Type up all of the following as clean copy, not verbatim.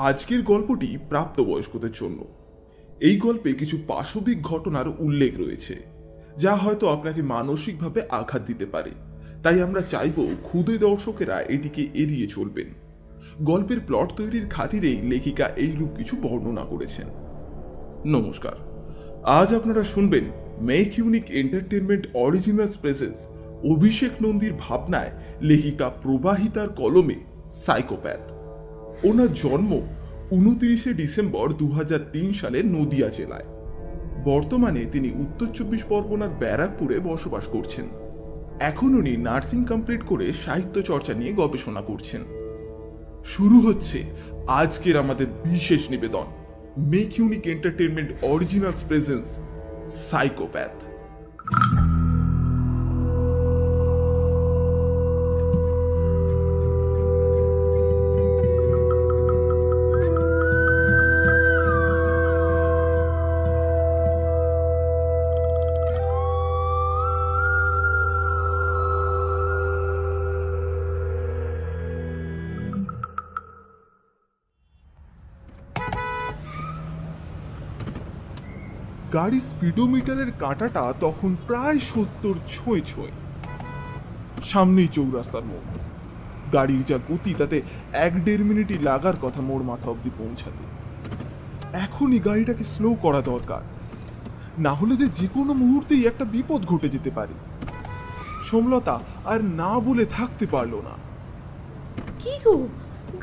আজকের গল্পটি প্রাপ্তবয়স্কদের জন্য। এই গল্পে কিছু পাশবিক ঘটনার উল্লেখ রয়েছে যা হয়তো আপনাকে মানসিকভাবে আঘাত দিতে পারে, তাই আমরা চাইব ক্ষুদে দর্শকেরা এটিকে এড়িয়ে চলবেন। গল্পের প্লট তৈরির খাতিরেই লেখিকা এইরূপ কিছু বর্ণনা করেছেন। নমস্কার, আজ আপনারা শুনবেন make unique entertainment original presence Abhishek নন্দীর ভাবনায় লেখিকা প্রবাহিতার কলমে সাইকোপ্যাথ। ওনার জন্ম 29 ডিসেম্বর 2003 সালে নদিয়া জেলায়। বর্তমানে তিনি উত্তর চব্বিশ পরগনার ব্যারাকপুরে বসবাস করছেন। এখন উনি নার্সিং কমপ্লিট করে সাহিত্য চর্চা নিয়ে গবেষণা করছেন। শুরু হচ্ছে আজকের আমাদের বিশেষ নিবেদন, make unique entertainment original presence psychopath. গাড়ির স্পিডোমিটারের কাঁটাটা তখন প্রায় 70 ছুঁয়ে ছুঁয়ে। সামনেই চৌরাস্তার মোড়। গাড়ির যা গতি তাতে 1-1.5 মিনিটই লাগার কথা মোড় মাথা অব্দি পৌঁছাতে। এখনই গাড়িটাকে স্লো করা দরকার, না হলে যে কোনো মুহূর্তেই একটা বিপদ ঘটে যেতে পারে। সোমলতা আর না বলে থাকতে পারলো না। কি গো,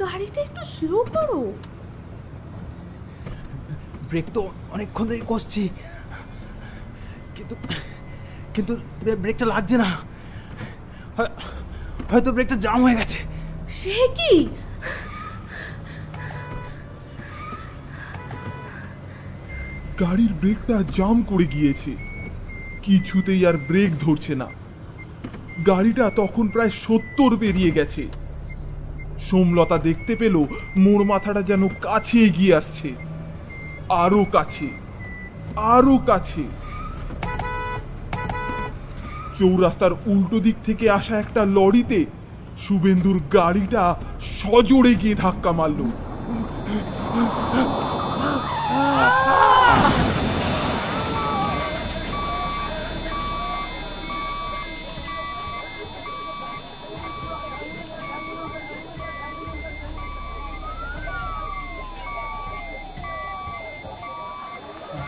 গাড়িটা একটু স্লো করো। ব্রেক তো অনেকক্ষণ ধরে কষছি, কিন্তু ব্রেকটা লাগছে না। হয়তো ব্রেকটা জাম হয়ে গেছে। সে কি? গাড়ির ব্রেকটা জাম করে গিয়েছে, কিছুতেই আর ব্রেক ধরছে না। গাড়িটা তখন প্রায় 70 পেরিয়ে গেছে। সোমলতা দেখতে পেল মোড় মাথাটা যেন কাছে এগিয়ে আসছে, আরো কাছে, আরো কাছে। চৌরাস্তার উল্টো দিক থেকে আসা একটা লরিতে শুভেন্দুর গাড়িটা সজোরে গিয়ে ধাক্কা মারল।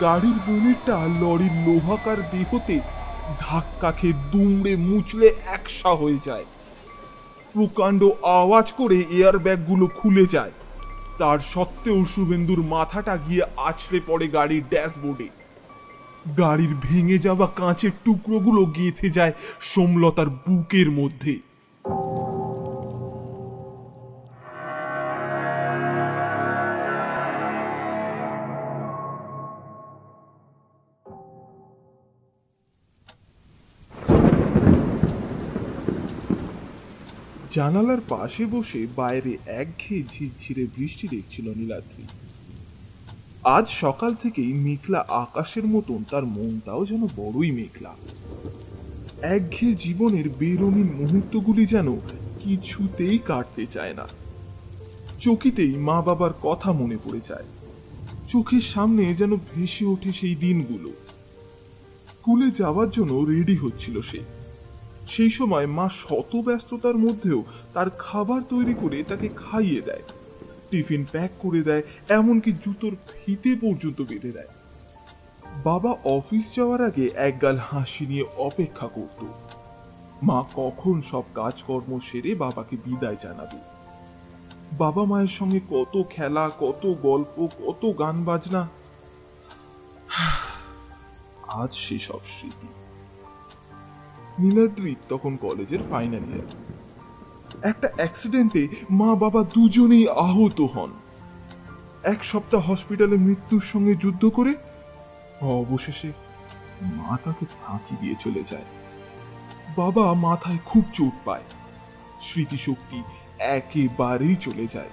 গাড়ির বনেটটা লরির লোহাকার দেহতে ধাক্কা খেয়ে দুমড়ে মুচড়ে একসা হয়ে যায়। প্রকাণ্ড আওয়াজ করে এয়ার ব্যাগগুলো খুলে যায়। তার সত্ত্বেও শুভেন্দুর মাথাটা গিয়ে আছড়ে পড়ে গাড়ির ড্যাশবোর্ডে। গাড়ির ভেঙে যাওয়া কাঁচের টুকরোগুলো গেঁথে যায় সোমলতার বুকের মধ্যে। জানালার পাশে বসে বাইরে একঘেয়ে ঝিরঝিরে বৃষ্টি দেখছিল নীলাদ্রি। আজ সকাল থেকেই মেঘলা আকাশের মতন তার মনটাও যেন বড়ই মেঘলা। একঘেয়ে জীবনের বেরঙিন মুহূর্তগুলি যেন কিছুতেই কাটতে চায় না। চকিতেই মা বাবার কথা মনে পড়ে যায়। চোখের সামনে যেন ভেসে ওঠে সেই দিনগুলো। স্কুলে যাওয়ার জন্য রেডি হচ্ছিল সে। সেই সময় মা শত ব্যস্ততার মধ্যেও তার খাবার তৈরি করে তাকে খাইয়ে দেয়, টিফিন প্যাক করে দেয়, এমনকি জুতোর ফিতে পর্যন্ত বেঁধে দেয়। বাবা অফিস যাওয়ার আগে একগাল হাসি নিয়ে অপেক্ষা করত। মা কখন সব কাজকর্ম সেরে বাবাকে বিদায় জানাবে। বাবা মায়ের সঙ্গে কত খেলা, কত গল্প, কত গান বাজনা। আজ সেসব স্মৃতি। নীলাদ্রি তখন কলেজের ফাইনাল ইয়ার। একটা অ্যাক্সিডেন্টে মা বাবা দুজনেই আহত হন। 1 সপ্তাহ হসপিটালে মৃত্যুর সঙ্গে যুদ্ধ করে অবশেষে মা তাকে ফাঁকি দিয়ে চলে যায়। বাবা মাথায় খুব চোট পায়, স্মৃতিশক্তি একেবারেই চলে যায়।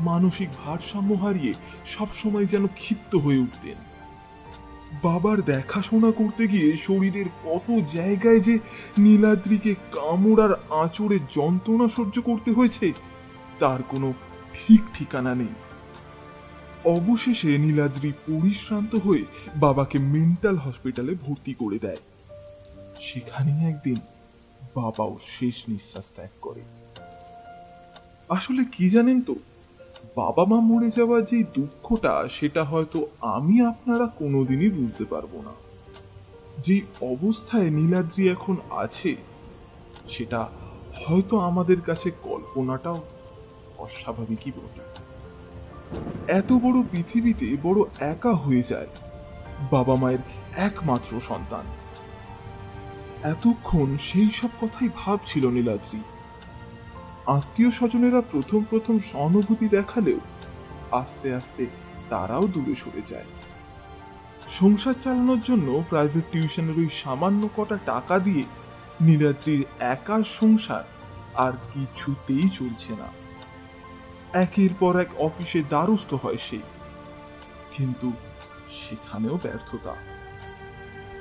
মানসিক ভারসাম্য হারিয়ে সবসময় যেন ক্ষিপ্ত হয়ে উঠতেন। বাবার দেখাশোনা করতে গিয়ে শরীরের কত জায়গায় যে নীলাদ্রিকে কামড় আর আঁচড়ে যন্ত্রণা সহ্য করতে হয়েছে তার কোনো ঠিক ঠিকানা নেই। অবশেষে নীলাদ্রি পরিশ্রান্ত হয়ে বাবাকে মেন্টাল হসপিটালে ভর্তি করে দেয়। সেখানেই একদিন বাবাও শেষ নিঃশ্বাস ত্যাগ করে। আসলে কি জানেন তো, বাবা মা মরে যাওয়ার যে দুঃখটা, সেটা হয়তো আমি আপনারা কোনোদিনই বুঝতে পারবো না। যে অবস্থায় নীলাদ্রি এখন আছে, সেটা হয়তো আমাদের কাছে কল্পনাটাও অস্বাভাবিকই বটে। এত বড় পৃথিবীতে বড় একা হয়ে যায় বাবা মায়ের একমাত্র সন্তান। এতক্ষণ সেই সব কথাই ভাবছিল নীলাদ্রি। আত্মীয় স্বজনেরা প্রথম প্রথম সহানুভূতি দেখালেও আস্তে আস্তে তারাও দূরে সরে যায়। সংসার চালানোর জন্য প্রাইভেট টিউশনের ওই সামান্য কটা টাকা দিয়ে নীলাদ্রির একার সংসার আর কিছুতেই চলছে না। একের পর এক অফিসে দ্বারস্থ হয় সে, কিন্তু সেখানেও ব্যর্থতা।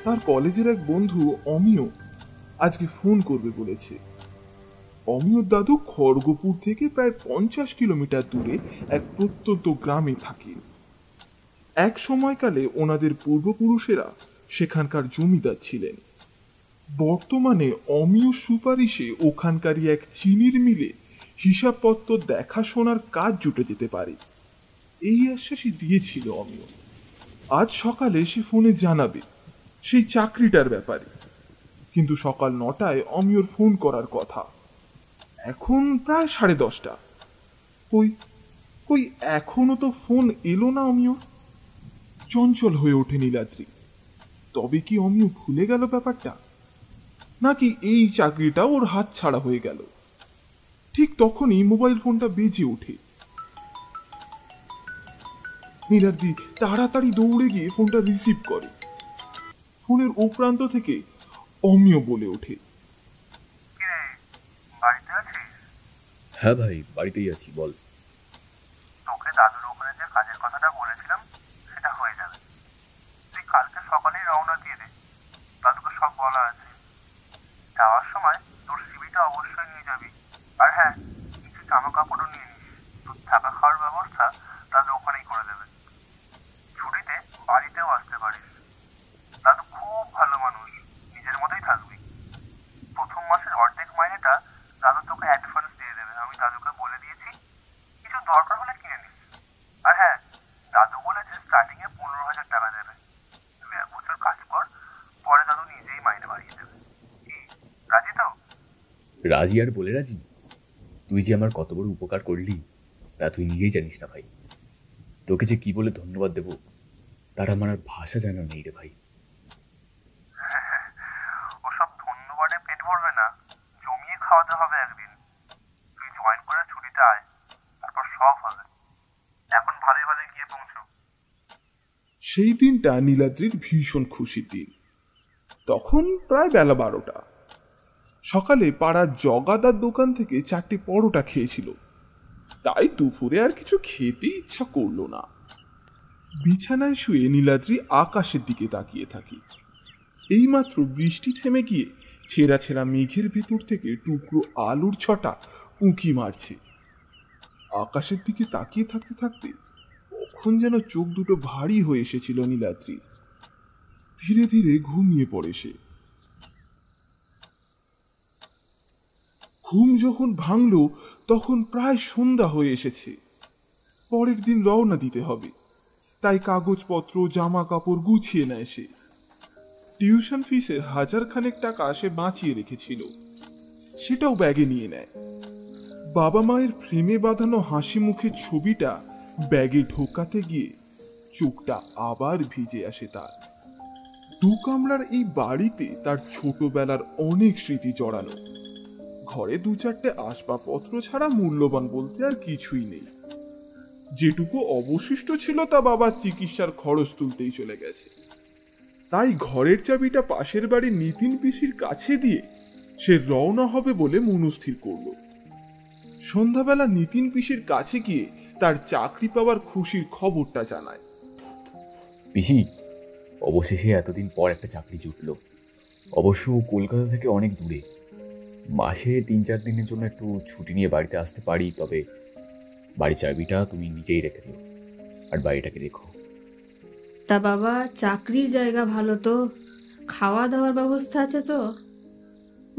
তার কলেজের এক বন্ধু অমিয় আজকে ফোন করবে বলেছে। অমিয়র দাদু খড়গপুর থেকে প্রায় 50 কিলোমিটার দূরে এক প্রত্যন্ত গ্রামে থাকে। এক সময়কালে ওনাদের পূর্বপুরুষেরা সেখানকার জমিদার ছিলেন। বর্তমানে অমিয় সুপারিশে ওখানকারই এক চিনির মিলে হিসাবপত্র দেখাশোনার কাজ জুটে যেতে পারে, এই আশ্বাসই দিয়েছিল অমিয়। আজ সকালে সে ফোনে জানাবে সেই চাকরিটার ব্যাপারে, কিন্তু সকাল 9টায় অমিয়র ফোন করার কথা। এখন প্রায় 10:30। কই কই এখনো তো ফোন এলো না অমিয়র। চঞ্চল হয়ে ওঠে নীলাদ্রি। তবে কি অমিয় ভুলে গেল ব্যাপারটা, নাকি এই চাকরিটা ওর হাত ছাড়া হয়ে গেল? ঠিক তখনই মোবাইল ফোনটা বেজে ওঠে। নীলাদ্রি তাড়াতাড়ি দৌড়ে গিয়ে ফোনটা রিসিভ করে। ফোনের ও প্রান্ত থেকে অমিয় বলে ওঠে, হ্যাঁ ভাই, বাড়িতেই আছি, বল। তোকে দাদুর ওখানে যে কাজের কথাটা বলেছিলাম সেটা হয়ে যাবে। তুই কালকে সকালেই রওনা দিয়ে দে, দাদুকে সব বলা আছে। যাওয়ার সময় তোর সিভিটা অবশ্যই নিয়ে যাবি। আর হ্যাঁ, কিছু জামা কাপড়ও নিয়ে নিস। তোর থাকা খাওয়ার ব্যবস্থা দাদু ওখানেই করে দেবে। ছুটিতে বাড়িতেও আসতে পারিস। দাদু খুব ভালো মানুষ, নিজের মতোই থাকবি। প্রথম মাসের অর্ধেক মাইনেটা দাদু তোকে অ্যাডভান্স দিয়ে দেবে, আমি দাদুকে বলে দিয়েছি। কিছু দরকার হলে কিনে নিস। আর হ্যাঁ, দাদু বলেছে স্টার্টিং এ 15,000 টাকা দেবে। তুই 1 বছর কাজ কর, পরে দাদু নিজেই মাইনে বাড়িয়ে দেবে। কি রাজি তো? রাজি আর বলে রাজি? তুই যে আমার কত বড় উপকার করলি তা তুই নিজেই জানিস না ভাই। তোকে যে কি বলে ধন্যবাদ দেব তার আমার আর ভাষা যেন নেই রে ভাই। ওসব ধন্যবাদে পেট ভরবে না, জমিয়ে খাওয়াতে হবে একদিন। তুই জয়েন করে ছুটিতে আয়, তারপর সব হবে। এখন ভালোই ভালোই গিয়ে পৌঁছো। সেই দিনটা নীলাদ্রির ভীষণ খুশির দিন। তখন প্রায় বেলা 12টা। সকালে পাড়ার জগাদার দোকান থেকে 4টে পরোটা খেয়েছিল, তাই দুপুরে আর কিছু খেতে ইচ্ছা করলো না। বিছানায় শুয়ে নীলাদ্রি আকাশের দিকে তাকিয়ে থাকি। এইমাত্র বৃষ্টি থেমে গিয়ে ছেঁড়া ছেঁড়া মেঘের ভেতর থেকে টুকরো আলুর ছটা উঁকি মারছে। আকাশের দিকে তাকিয়ে থাকতে থাকতে কখন যেন চোখ দুটো ভারী হয়ে এসেছিল নীলাদ্রি। ধীরে ধীরে ঘুমিয়ে পড়ে সে। ঘুম যখন ভাঙল তখন প্রায় সন্ধ্যা হয়ে এসেছে। পরের দিন রওনা দিতে হবে, তাই কাগজপত্র জামা কাপড় গুছিয়ে নেয় সে। টিউশন ফিসের 1000 খানেক টাকা সে বাঁচিয়ে রেখেছিল, সেটাও ব্যাগে নিয়ে নেয়। বাবা মায়ের ফ্রেমে বাঁধানো হাসি মুখের ছবিটা ব্যাগে ঢোকাতে গিয়ে চোখটা আবার ভিজে আসে তার। 2 কামরার এই বাড়িতে তার ছোটবেলার অনেক স্মৃতি জড়ানো। ঘরে 2-4টে আসবাবপত্র ছাড়া মূল্যবান বলতে আর কিছুই নেই। যেটুকু অবশিষ্ট ছিল তা বাবার চিকিৎসার খরচ তুলতেই চলে গেছে। তাই ঘরের চাবিটা পাশের বাড়ির নিতিন পিসির কাছে দিয়ে সে রওনা হবে বলে মনস্থির করল। সন্ধ্যাবেলা নিতিন পিসির কাছে গিয়ে তার চাকরি পাওয়ার খুশির খবরটা জানায়। পিসি, অবশেষে এতদিন পর একটা চাকরি জুটল। অবশ্য কলকাতা থেকে অনেক দূরে। মাসে 3-4 দিনের জন্য একটু ছুটি নিয়ে বাড়িতে আসতে পারি, তবে বাড়ির চাবিটা তুমি নিজেই রেখে দিও, আর বাড়িটাকে দেখো। তা বাবা, চাকরির জায়গা ভালো তো? খাওয়া দাওয়ার ব্যবস্থা আছে তো?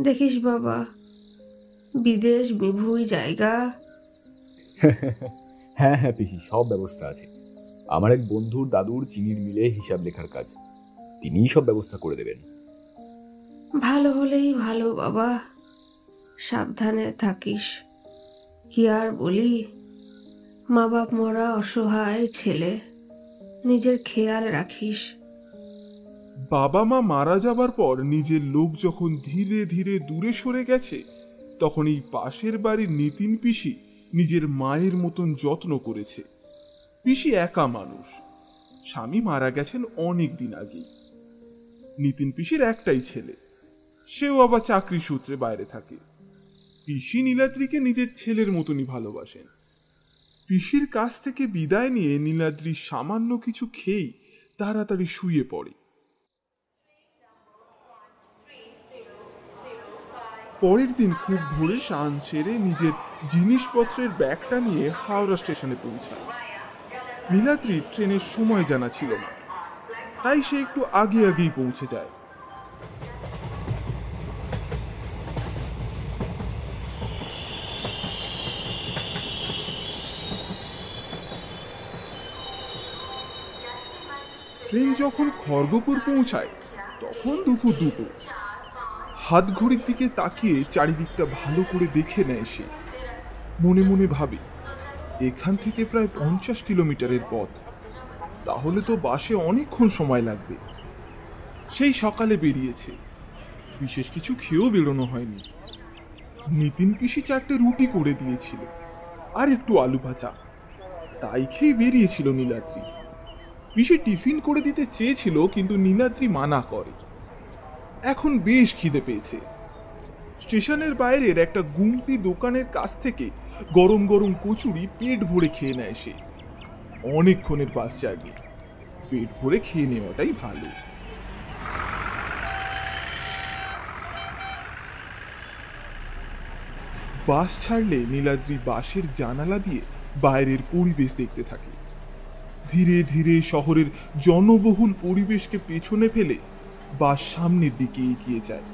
দেখিস বাবা, বিদেশ বিভুঁই জায়গা। হ্যাঁ হ্যাঁ পিসি, সব ব্যবস্থা আছে। আমার এক বন্ধুর দাদুর চিনির মিলে হিসাব লেখার কাজ, তিনিই সব ব্যবস্থা করে দেবেন। ভালো হলেই ভালো বাবা, সাবধানে থাকিস। কি আর বলি, মা বাপ মরা অসহায় ছেলে, নিজের খেয়াল রাখিস। বাবা মা মারা যাবার পর নিজের লোক যখন ধীরে ধীরে দূরে সরে গেছে, তখন এই পাশের বাড়ির নিতিন পিসি নিজের মায়ের মতন যত্ন করেছে। পিসি একা মানুষ, স্বামী মারা গেছেন অনেক দিন আগেই। নিতিন পিসির একটাই ছেলে, সেও আবার চাকরি সূত্রে বাইরে থাকে। পিসি নীলাদ্রিকে নিজের ছেলের মতনই ভালোবাসেন। পিসির কাছ থেকে বিদায় নিয়ে নীলাদ্রি সামান্য কিছু খেয়েই তাড়াতাড়ি শুয়ে পড়ে। পরের দিন খুব ভোরে স্নান সেরে নিজের জিনিসপত্রের ব্যাগটা নিয়ে হাওড়া স্টেশনে পৌঁছায়। নীলাদ্রির ট্রেনের সময় জানা ছিল না, তাই সে একটু আগেই পৌঁছে যায়। ট্রেন যখন খড়গপুর পৌঁছায় তখন দুপুর 2টো। হাত ঘড়ির দিকে তাকিয়ে চারিদিকটা ভালো করে দেখে নেয় সে। মনে মনে ভাবে, এখান থেকে প্রায় 50 কিলোমিটারের পথ, তাহলে তো বাসে অনেকক্ষণ সময় লাগবে। সেই সকালে বেরিয়েছে, বিশেষ কিছু খেয়েও বেরোনো হয়নি। নিতিন পিসি 4টে রুটি করে দিয়েছিল আর একটু আলু ভাজা, তাই খেয়ে বেরিয়েছিল নীলাদ্রি। পিসি টিফিন করে দিতে চেয়েছিল, কিন্তু নীলাদ্রি মানা করে। এখন বেশ খিদে পেয়েছে। স্টেশনের বাইরের একটা গুমটি দোকানের কাছ থেকে গরম গরম কচুরি পেট ভরে খেয়ে নেয় সে। অনেকক্ষণের বাস জার্নি, পেট ভরে খেয়ে নেওয়াটাই ভালো। বাস ছাড়লে নীলাদ্রি বাসের জানালা দিয়ে বাইরের পরিবেশ দেখতে থাকে। ধীরে ধীরে শহরের জনবহুল পরিবেশকে পেছনে ফেলে বাস সামনের দিকে এগিয়ে যায়।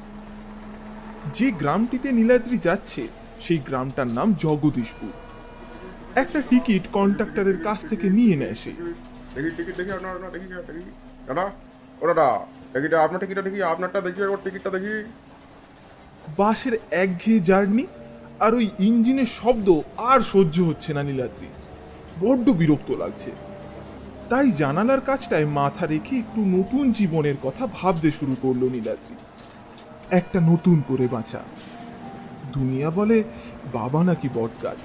যে গ্রামটিতে নীলাদ্রি যাচ্ছে সেই গ্রামটার নাম জগদীশপুর। একটা টিকিট কন্ডাক্টরের কাছ থেকে নিয়ে নেয় সে। বাসের একঘেয়ে জার্নি আর ওই ইঞ্জিনের শব্দ আর সহ্য হচ্ছে না নীলাদ্রি, বড্ড বিরক্ত লাগছে। তাই জানালার কাছটায় মাথা রেখে একটু নতুন জীবনের কথা ভাবতে শুরু করলো নীলাদ্রি। একটা নতুন করে বাঁচা। দুনিয়া বলে বাবা নাকি বট গাছ,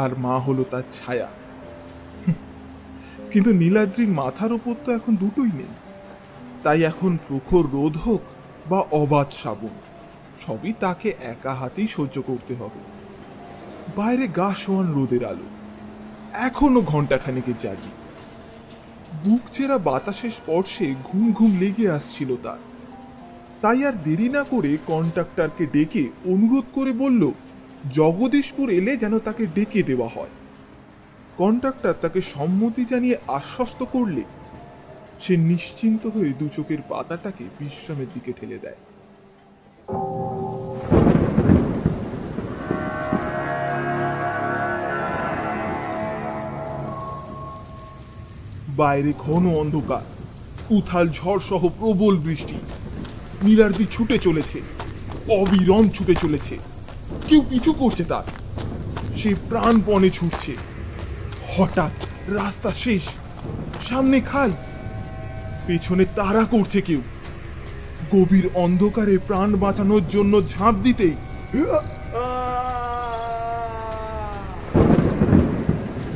আর মা হলো তার ছায়া। কিন্তু নীলাদ্রির মাথার ওপর তো এখন দুটোই নেই, তাই এখন প্রখর রোদ হোক বা অবাধ শ্রাবণ, সবই তাকে একা হাতেই সহ্য করতে হবে। বাইরে গা শোয়ান রোদের আলো, এখনো ঘন্টাখানেকের জার্নি। বুক চেরা বাতাসের স্পর্শে ঘুম ঘুম লেগে আসছিল তার। তাই আর দেরি না করে কন্ডাক্টরকে ডেকে অনুরোধ করে বলল জগদীশপুর এলে যেন তাকে ডেকে দেওয়া হয়। কন্ডাক্টর তাকে সম্মতি জানিয়ে আশ্বস্ত করলে সে নিশ্চিন্ত হয়ে দু চোখের পাতাটাকে বিশ্রামের দিকে ঠেলে দেয়। বাইরে ঘন অন্ধকার, উথাল ঝড় সহ প্রবল বৃষ্টি। নীলাদ্রি ছুটে চলেছে, অবিরাম ছুটে চলেছে। কেউ পিছু করছে তার, সে প্রাণপণে ছুটছে। হঠাৎ রাস্তা শেষ, সামনে খাই, পেছনে তাড়া করছে কেউ। গভীর অন্ধকারে প্রাণ বাঁচানোর জন্য ঝাঁপ দিতেই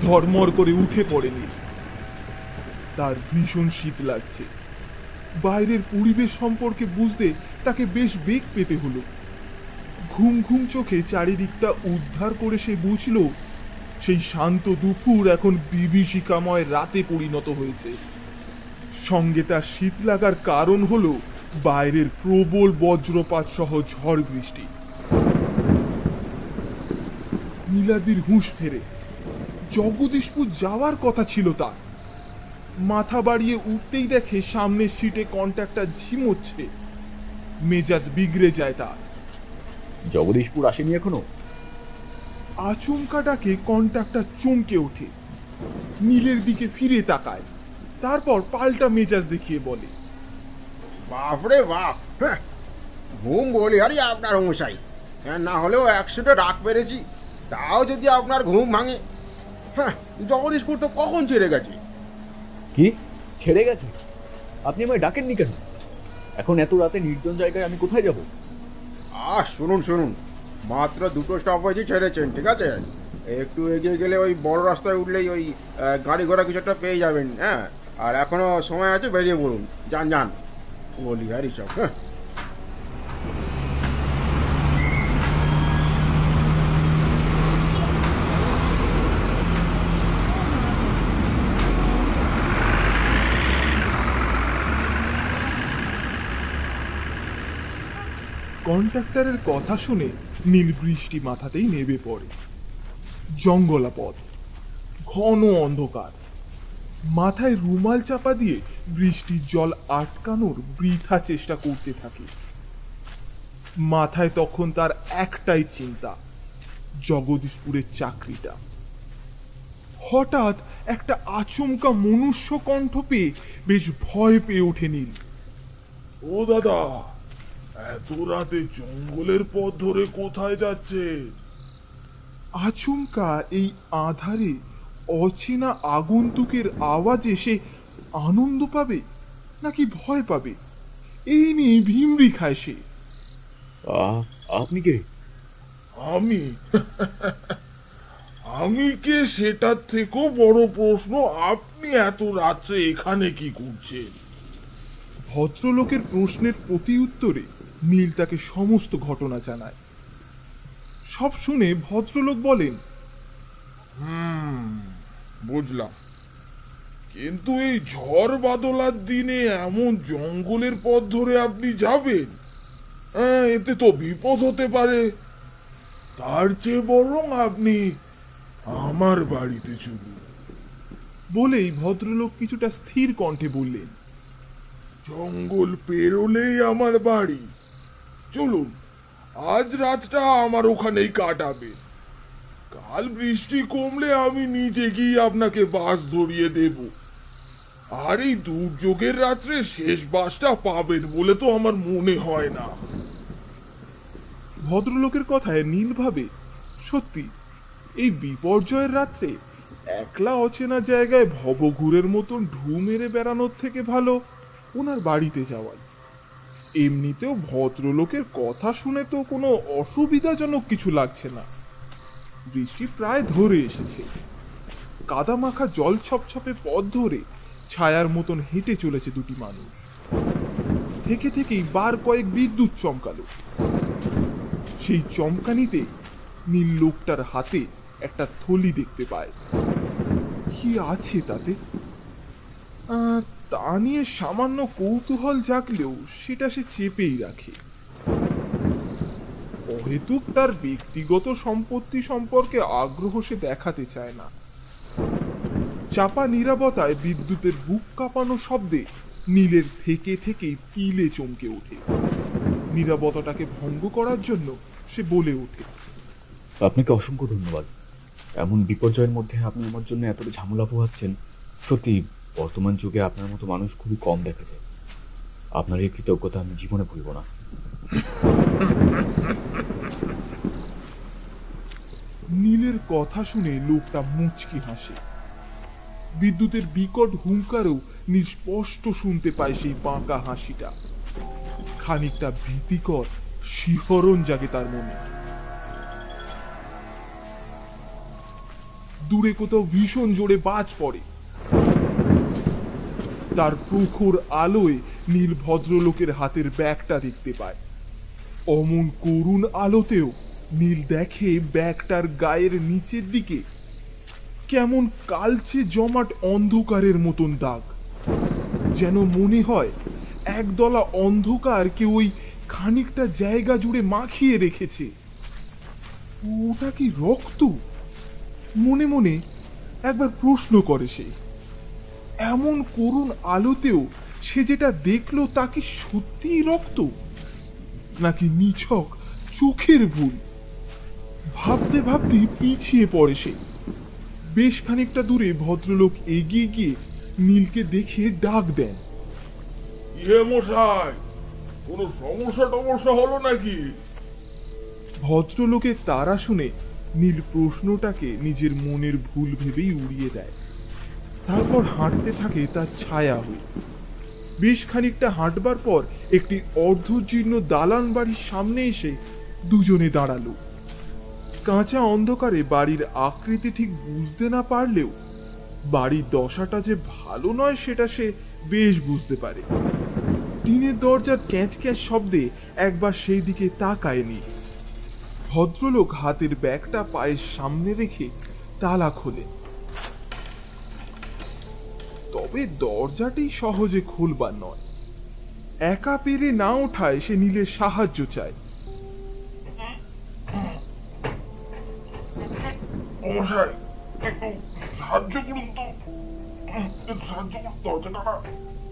ধর্মর করে উঠে পড়েনি। তার ভীষণ শীত লাগছে। বাইরের পরিবেশ সম্পর্কে বুঝতে তাকে বেশ বেগ পেতে হলো। ঘুম ঘুম চোখে চারিদিকটা উদ্ধার করে সে বুঝল সেই শান্ত দুপুর এখন বিভীষিকাময় রাতে পরিণত হয়েছে। সঙ্গে তার শীত লাগার কারণ হলো বাইরের প্রবল বজ্রপাত সহ ঝড় বৃষ্টি। নীলাদ্রির হুঁশ ফেরে, জগদীশপুর যাওয়ার কথা ছিল তার। মাথা বাড়িয়ে উঠতেই দেখে সামনের সিটে কন্ট্রাক্টর ঝিমোচ্ছে। মেজাজ বিগড়ে যায় তার। জগদীশপুর আসেনি এখনো? আচমকা ডাকে কন্ট্রাক্টর চমকে ওঠে, নীলের দিকে ফিরে তাকায়, তারপর পাল্টা মেজাজ দেখিয়ে বলে, বাপরে বাপ, হ্যাঁ ঘুম বলি আরে আপনার মশাই, হ্যাঁ না হলেও 100টা ডাক পেরেছি, তাও যদি আপনার ঘুম ভাঙে। হ্যাঁ জগদীশপুর তো কখন ছেড়ে গেছে। কি ছেড়ে গেছে? আপনি আমায় ডাকেননি কেন? এখন এত রাতে নির্জন জায়গায় আমি কোথায় যাব? শুনুন শুনুন, মাত্র 2টো স্টপেজই ছেড়েছেন, ঠিক আছে? একটু এগিয়ে গেলে ওই বড় রাস্তায় উঠলেই ওই গাড়ি ঘোড়া কিছু একটা পেয়ে যাবেন। হ্যাঁ, আর এখনো সময় আছে, বেরিয়ে পড়ুন, যান যান বলি আর সব। হ্যাঁ কন্ট্রাক্টরের কথা শুনে নীল বৃষ্টি মাথাতেই নেমে পড়ে। জঙ্গলা পথ, ঘন অন্ধকার। মাথায় রুমাল চাপা দিয়ে বৃষ্টির জল আটকানোর বৃথা চেষ্টা করতে থাকে। মাথায় তখন তার একটাই চিন্তা, জগদীশপুরের চাকরিটা। হঠাৎ একটা আচমকা মনুষ্য কণ্ঠ পেয়ে বেশ ভয় পেয়ে ওঠে নীল। ও দাদা, এত রাতে জঙ্গলের পথ ধরে কোথায় যাচ্ছে? আচমকা এই আঁধারে অচেনা আগন্তুকের আওয়াজে সে আনন্দ পাবে নাকি ভয় পাবে, এই নিয়ে ভিমড়ি খায় সে। আপনি কে? আমি আমি কে সেটার থেকেও বড় প্রশ্ন, আপনি এত রাত্রে এখানে কি করছেন? ভদ্রলোকের প্রশ্নের প্রতি উত্তরে নীল তাকে সমস্ত ঘটনা জানায়। সব শুনে ভদ্রলোক বলেন, বুঝলাম, কিন্তু এই ঝড় বাদলার দিনে এমন জঙ্গলের পথ ধরে আপনি যাবেন? এতে তো বিপদ হতে পারে। তার চেয়ে বরং আপনি আমার বাড়িতে চলুন। বলেই ভদ্রলোক কিছুটা স্থির কণ্ঠে বললেন, জঙ্গল পেরোলেই আমার বাড়ি। চলুন, আজ রাতটা আমার ওখানেই কাটাবে। কাল বৃষ্টি কমলে আমি নিজে গিয়ে আপনাকে বাস ধরিয়ে দেব। আর এই দুর্যোগের রাত্রে শেষ বাসটা পাবেন বলে তো আমার মনে হয় না। ভদ্রলোকের কথায় নীল ভাবে, সত্যি এই বিপর্যয়ের রাত্রে একলা অচেনা জায়গায় ভবঘুরের মতন ঢু মেরে বেড়ানোর থেকে ভালো ওনার বাড়িতে যাওয়াই। এমনিতেও ভদ্রলোকের কথা শুনে তো কোনো অসুবিধাজনক কিছু লাগছে না। বৃষ্টি প্রায় ধরে এসেছে। কাদা মাখা জল ছপছপে পথ ধরে ছায়ার মতন হেঁটে চলেছে দুটি মানুষ। থেকে থেকেই বার কয়েক বিদ্যুৎ চমকালো। সেই চমকানিতে নীল লোকটার হাতে একটা থলি দেখতে পায়। কি আছে তাতে তা নিয়ে সামান্য কৌতূহল জাগলেও সেটা সে চেপেই রাখে। অহেতুক তার ব্যক্তিগত সম্পত্তি সম্পর্কে আগ্রহ সে দেখাতে চায় না। চাপা নীরবতায় বিদ্যুতের বুক কাঁপানো শব্দে নীলের থেকে থেকেই পিলে চমকে ওঠে। নীরবতাটাকে ভঙ্গ করার জন্য সে বলে ওঠে, আপনাকে অসংখ্য ধন্যবাদ। এমন বিপর্যয়ের মধ্যে আপনি আমার জন্য এতটা ঝামেলা পোহাচ্ছেন। সত্যি বর্তমান যুগে আপনার মতো মানুষ খুবই কম দেখা যায়। আপনার এই কৃতজ্ঞতা আমি জীবনে ভুলব না। নীলের কথা শুনে লোকটা মুচকি হাসে। বিদ্যুতের বিকট হুঙ্কারেও নিস্পষ্ট শুনতে পায় সেই বাঁকা হাসিটা। খানিকটা ভীতিকর শিহরণ জাগে তার মনে। দূরে কোথাও ভীষণ জোরে বাজ পড়ে। তার প্রখর আলোয় নীল ভদ্রলোকের হাতের ব্যাগটা দেখতে পায়। অমন করুণ আলোতেও নীল দেখে ব্যাগটার গায়ের নিচের দিকে কেমন কালচে জমাট অন্ধকারের মতন দাগ। যেন মনে হয় একদলা অন্ধকার কেউ ওই খানিকটা জায়গা জুড়ে মাখিয়ে রেখেছে। ওটা কি রক্ত? মনে মনে একবার প্রশ্ন করে সে, এমন করুণ আলোতেও সে যেটা দেখলো তা কি সত্যিই রক্ত, নাকি নিছক চোখের ভুল? ভাবতে ভাবতে পিছিয়ে পড়ে সে। বেশ খানিকটা দূরে ভদ্রলোক এগিয়ে গিয়ে নীলকে দেখে ডাক দেন। ইয়ে মশাই, কোনো সমস্যা হলো নাকি? ভদ্রলোকের তাড়া শুনে নীল প্রশ্নটাকে নিজের মনের ভুল ভেবেই উড়িয়ে দেয়। তারপর হাঁটতে থাকে তার ছায়া হয়ে। বেশ খানিকটা হাঁটবার পর একটি অর্ধজীর্ণ দালান বাড়ির সামনে এসে দুজনে দাঁড়ালো। কাঁচা অন্ধকারে বাড়ির আকৃতি ঠিক বুঝতে না পারলেও বাড়ির দশাটা যে ভালো নয় সেটা সে বেশ বুঝতে পারে। টিনের দরজার ক্যাঁচ ক্যাঁচ শব্দে একবার সেই দিকে তাকায়নি। ভদ্রলোক হাতের ব্যাগটা পায়ের সামনে রেখে তালা খোলেন। তবে দরজাটি সহজে খুলবার নয়। একা পেরে না ওঠায় সে নীলের সাহায্য চায়। মশাই, সাহায্য করুন তো, সাহায্য করুন, দরজাটা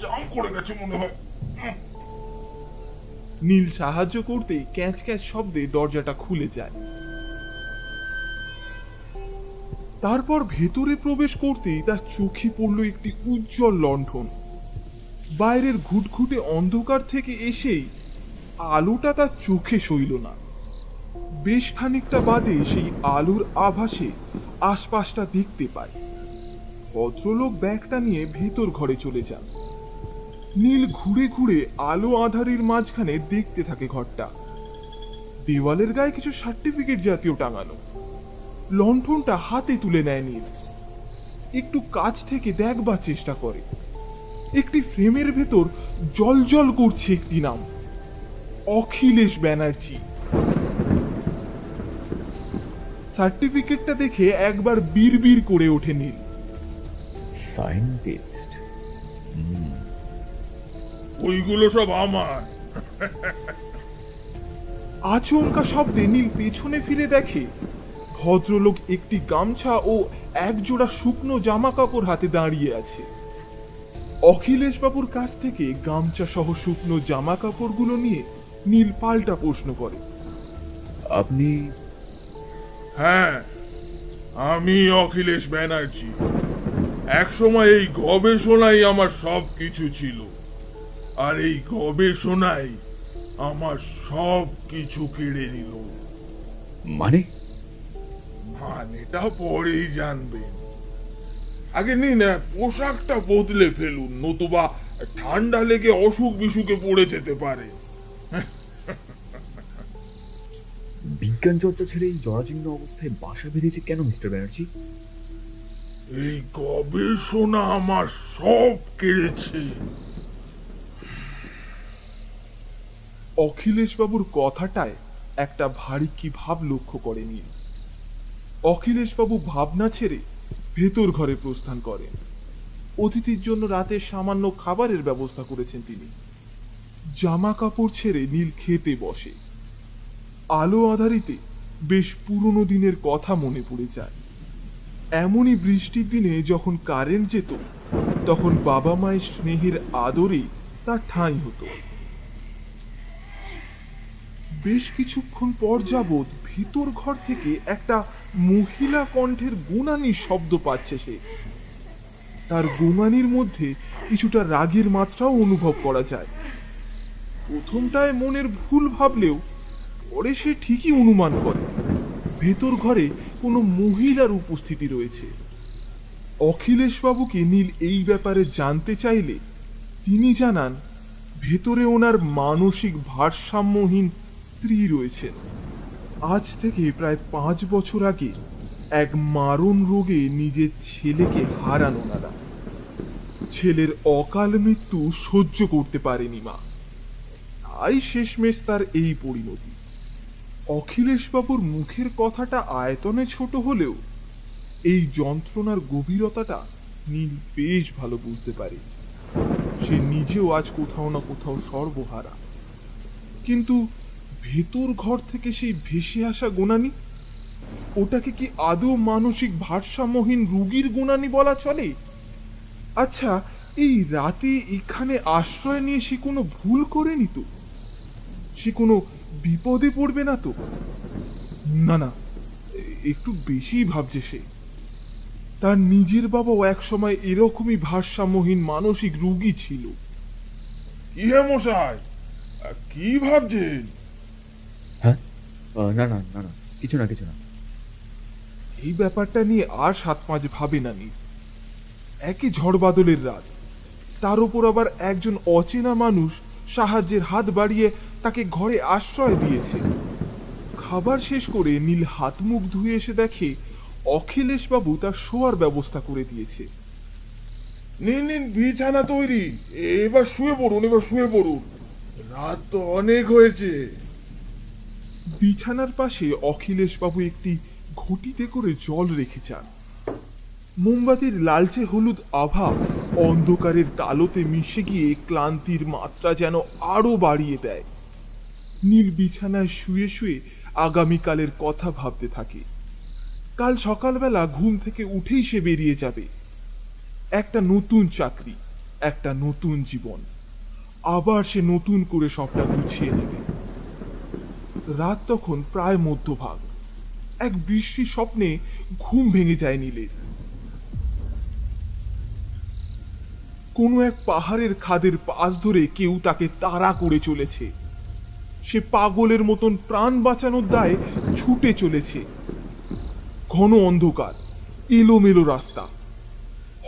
জাম করে গেছে মনে হয়। নীল সাহায্য করতেই ক্যাঁচ ক্যাঁচ শব্দে দরজাটা খুলে যায়। তারপর ভেতরে প্রবেশ করতেই তার চোখে পড়ল একটি উজ্জ্বল লণ্ঠন। বাইরের ঘুটঘুটে অন্ধকার থেকে এসেই আলোটা তার চোখে সইল না। বেশ খানিকটা বাদে সেই আলোর আভাসে আশপাশটা দেখতে পায়। ভদ্রলোক ব্যাগটা নিয়ে ভেতর ঘরে চলে যান। নীল ঘুরে ঘুরে আলো আঁধারির মাঝখানে দেখতে থাকে ঘরটা। দেওয়ালের গায়ে কিছু সার্টিফিকেট জাতীয় টাঙানো। লণ্ঠনটা হাতে তুলে নেয় নীল। একটু কাছ থেকে দেখবার চেষ্টা করে। একটি ফ্রেমের ভেতর জলজল করছে একটি নাম, অখিলেশ ব্যানার্জি। সার্টিফিকেটটা দেখে একবার বিড়বিড় করে ওঠে নীল। সায়েন্টিস্ট? ওইগুলো সব আমার। আচমকা শব্দে নীল পেছনে ফিরে দেখে ভদ্রলোক একটি গামছা ও একজোড়া শুকনো জামা কাপড় হাতে দাঁড়িয়ে আছে। অখিলেশ বাবুর কাছ থেকে গামছা সহ শুকনো জামা কাপড়গুলো নিয়ে নীল পাল্টা প্রশ্ন করে, আপনি? হ্যাঁ, আমি অখিলেশ ব্যানার্জি। একসময় এই গবেষণাই আমার সব কিছু ছিল, আর এই গবেষণাই আমার সব কিছু কেড়ে নিল। মানে? মানেটা পরেই জানবেন। আগে নিন পোশাকটা বদলে ফেলুন, নতুবা ঠান্ডা লেগে অসুখ বিসুখে পড়ে যেতে পারে। বিজ্ঞান চর্চা ছেড়ে এই জরাজীর্ণ অবস্থায় বাসা বেরিয়েছে কেন মিস্টার ব্যানার্জি? এই গবেষণা আমার সব কেড়েছে। অখিলেশ বাবুর কথাটায় একটা ভারী কি ভাব লক্ষ্য করে নীল। অখিলেশ বাবু ভাবনা ছেড়ে ভেতর ঘরে প্রস্থান করেন। অতিথির জন্য রাতের সামান্য খাবারের ব্যবস্থা করেছেন তিনি। জামা কাপড় ছেড়ে নীল খেতে বসে। আলো আধারিতে বেশ পুরনো দিনের কথা মনে পড়ে যায়। এমনই বৃষ্টির দিনে যখন কারেন্ট যেত, তখন বাবা মায়ের স্নেহের আদরে তার ঠাঁই হতো। বেশ কিছুক্ষণ পর যাবৎ ভিতর ঘর থেকে একটা মহিলা কণ্ঠের গুণানির শব্দ পাচ্ছে সে। তার গুণানির মধ্যে কিছুটা রাগের মাত্রাও অনুভব করা যায়। প্রথমটায় মনের ভুল ভাবলেও পরে সে ঠিকই অনুমান করে ভেতর ঘরে কোনো মহিলার উপস্থিতি রয়েছে। অখিলেশ বাবুকে নীল এই ব্যাপারে জানতে চাইলে তিনি জানান ভেতরে ওনার মানসিক ভারসাম্যহীন স্ত্রী রয়েছেন। আজ থেকে প্রায় 5 বছর আগে এক মারণ রোগে নিজের ছেলেকে হারান ওনারা। ছেলের অকাল মৃত্যু সহ্য করতে পারেনি মা, তাই শেষমেশ তার এই পরিণতি। অখিলেশ বাবুর মুখের কথাটা আয়তনে ছোট হলেও এই যন্ত্রণার গভীরতাটা নীল বেশ ভালো বুঝতে পারে। সে নিজেও আজ কোথাও না কোথাও সর্বহারা। কিন্তু ভেতর ঘর থেকে সেই ভেসে আসা গোনানি, ওটাকে কি আদৌ মানসিক ভারসাম্যহীন রোগীর গুণানি বলা চলে? আচ্ছা, এই রাতে এখানে আশ্রয় নিয়ে সে কোনো ভুল করেনি তো? সে কোনো বিপদে পড়বে না তো? না না, একটু বেশি ভাবছে সে। তার নিজের বাবাও একসময় এরকমই ভারসাম্যহীন মানসিক রোগী ছিল। কি হে মশাই, কি ভাবছেন? হ্যাঁ, না না না না, কিছু না কিছু না। এই ব্যাপারটা নিয়ে আর 7-5 ভাবে না নীল। একই ঝড় বাদলের রাত, তার উপর আবার একজন অচেনা মানুষ সাহায্যের হাত বাড়িয়ে তাকে ঘরে আশ্রয় দিয়েছে। খাবার শেষ করে নীল হাত মুখ ধুয়ে এসে দেখে অখিলেশ বাবু তার শোয়ার ব্যবস্থা করে দিয়েছে। নিন নিন, বিছানা তৈরি, এবার শুয়ে পড়ুন, এবার শুয়ে পড়ুন, রাত তো অনেক হয়েছে। বিছানার পাশে অখিলেশ বাবু একটি ঘটিতে করে জল রেখে যান। মোমবাতির লালচে হলুদ আভা অন্ধকারের কালোতে মিশে গিয়ে ক্লান্তির মাত্রা যেন আরো বাড়িয়ে দেয়। নীল বিছানায় শুয়ে শুয়ে আগামীকালের কথা ভাবতে থাকে। কাল সকালবেলা ঘুম থেকে উঠেই সে বেরিয়ে যাবে। একটা নতুন চাকরি, একটা নতুন জীবন, আবার সে নতুন করে সবটা গুছিয়ে নেবে। রাত তখন প্রায় মধ্যভাগ। এক বৃষ্টি স্বপ্নে ঘুম ভেঙে যায় নীলের। কোনো এক পাহাড়ের খাদের পাশ ধরে কেউ তাকে তাড়া করে চলেছে। সে পাগলের মতন প্রাণ বাঁচানোর দায়ে ছুটে চলেছে। ঘন অন্ধকার, এলোমেলো রাস্তা।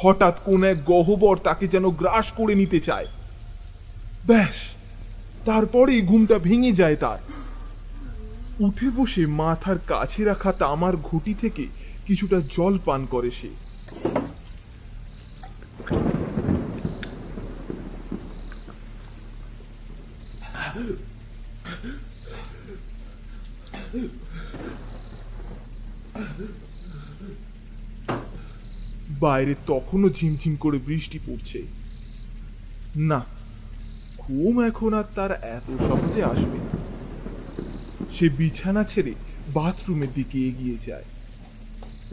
হঠাৎ কোন এক গহ্বর তাকে যেন গ্রাস করে নিতে চায়। ব্যাস, তারপরেই ঘুমটা ভেঙে যায় তার। উঠে বসে মাথার কাছে রাখা তামার ঘটি থেকে কিছুটা জল পান করে সে। বাইরে তখনও ঝিমঝিম করে বৃষ্টি পড়ছে। না, ঘুম এখন আর তার এত সহজে আসবে না। সে বিছানা ছেড়ে বাথরুমের দিকে এগিয়ে যায়।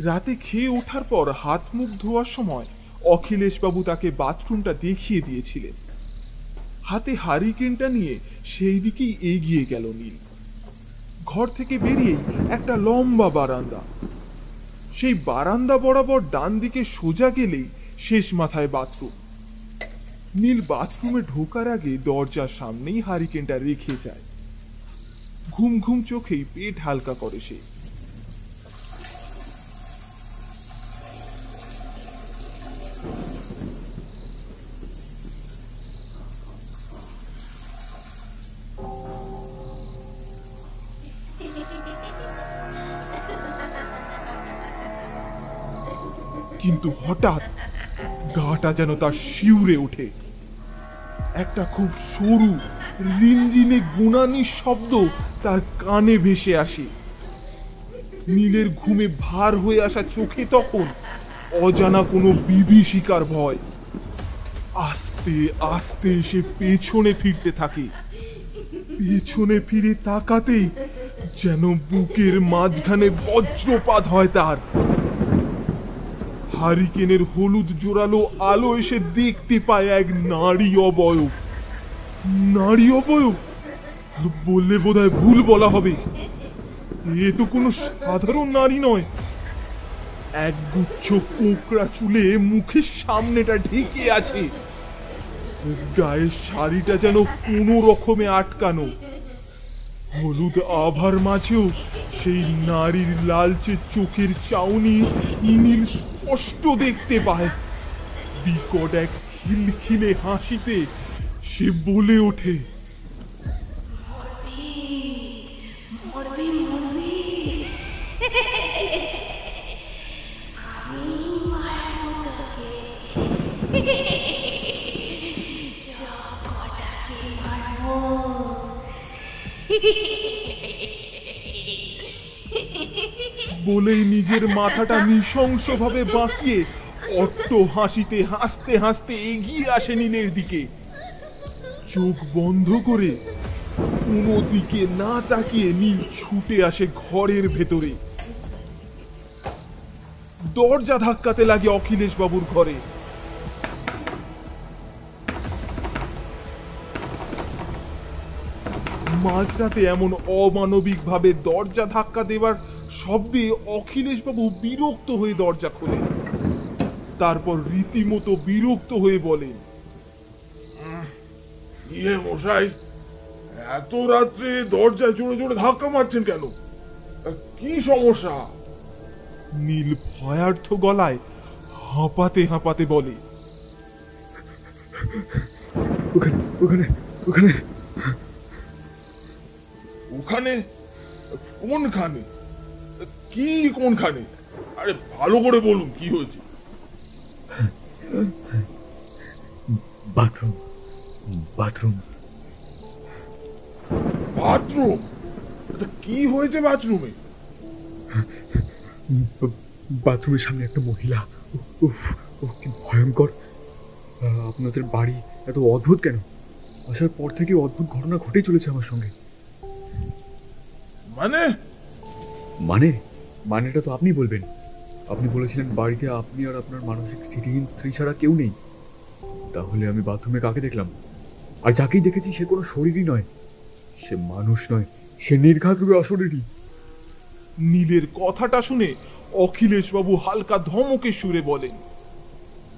রাতে খেয়ে ওঠার পর হাত মুখ ধোয়ার সময় অখিলেশ বাবু তাকে বাথরুমটা দেখিয়ে দিয়েছিলেন। হাতে হারিকেনটা নিয়ে সেই দিকেই এগিয়ে গেল নীল। ঘর থেকে বেরিয়েই একটা লম্বা বারান্দা। সেই বারান্দা বরাবর ডান দিকে সোজা গেলেই শেষ মাথায় বাথরুম। নীল বাথরুমে ঢোকার আগে দরজার সামনেই হারিকেনটা রেখে যায়। ঘুম ঘুম চোখেই পেট হালকা করে সে। কিন্তু হঠাৎ গাটা যেন তার শিউরে ওঠে। একটা খুব সরু রিনরিনে গুণানি শব্দ তার কানে ভেসে আসে। নীলের ঘুমে ভার হয়ে আসা চোখে তখন অজানা কোনো বিভীষিকার ভয়। আস্তে আস্তে সে পেছনে ফিরতে থাকে। পেছনে ফিরে তাকাতেই যেন বুকের মাঝখানে বজ্রপাত হয় তার। হারিকেনের হলুদ জোরালো আলো এসে দেখতে পায় এক নারী অবয়ব। নারী অবয়ব বললে বোধহয় ভুল বলা হবে। এ তো কোনো সাধারণ নারী নয়। এক গুচ্ছ কোঁকড়া চুলে মুখের সামনেটা ঢেকে আছে। গায়ের শাড়িটা যেন কোনো রকমে আটকানো। হলুদ আভার মাঝেও সেই নারীর লালচে চোখের চাউনি নীল স্পষ্ট দেখতে পায়। বিকট এক খিলখিলে হাসিতে সে বলে ওঠে, বলেই নিজের মাথাটা নৃশংসভাবে বাঁকিয়ে অট্ট হাসিতে হাসতে হাসতে এগিয়ে আসে নীলের দিকে। চোখ বন্ধ করে কোনো দিকে না তাকিয়ে নীল ছুটে আসে ঘরের ভেতরে। দরজা ধাক্কাতে লাগে অখিলেশ বাবুর ঘরে। মাঝরাতে এমন অমানবিক ভাবে দরজা ধাক্কা দেবার শব্দে অখিলেশ বাবু বিরক্ত হয়ে দরজা খোলেন। তারপর রীতিমতো বিরক্ত হয়ে বলেন, ইয়ে মশাই, এত রাত্রে দরজায় জোরে জোরে ধাক্কা মারছেন কেন? কি সমস্যা? নীল ভয়ার্থ গলায় হাঁপাতে হাঁপাতে বলে, ওখানে ওখানে ওখানে ওখানে? কোনখানে? কি কোনখানে? আরে ভালো করে বলুন, কি হয়েছে? Bathroom bathroom bathroom? কি হয়েছে বাথরুমে? বাথরুমের সামনে একটা মহিলা। উফ, কি ভয়ঙ্কর! আপনাদের বাড়ি এত অদ্ভুত কেন? আসার পর থেকে অদ্ভুত ঘটনা ঘটেই চলেছে আমার সঙ্গে। মানে? মানে মানেটা তো আপনি বলবেন। আপনি বলেছিলেন বাড়িতে আপনি আর আপনার মানসিক স্থিতিহীন স্ত্রী ছাড়া কেউ নেই। তাহলে আমি বাথরুমে কাকে দেখলাম? আর যাকেই দেখেছি সে কোনো শরীরই নয়, সে মানুষ নয়, সে নির্ঘাত রূপে অশরীরী। নীলের কথাটা শুনে অখিলেশ বাবু হালকা ধমকে সুরে বলেন,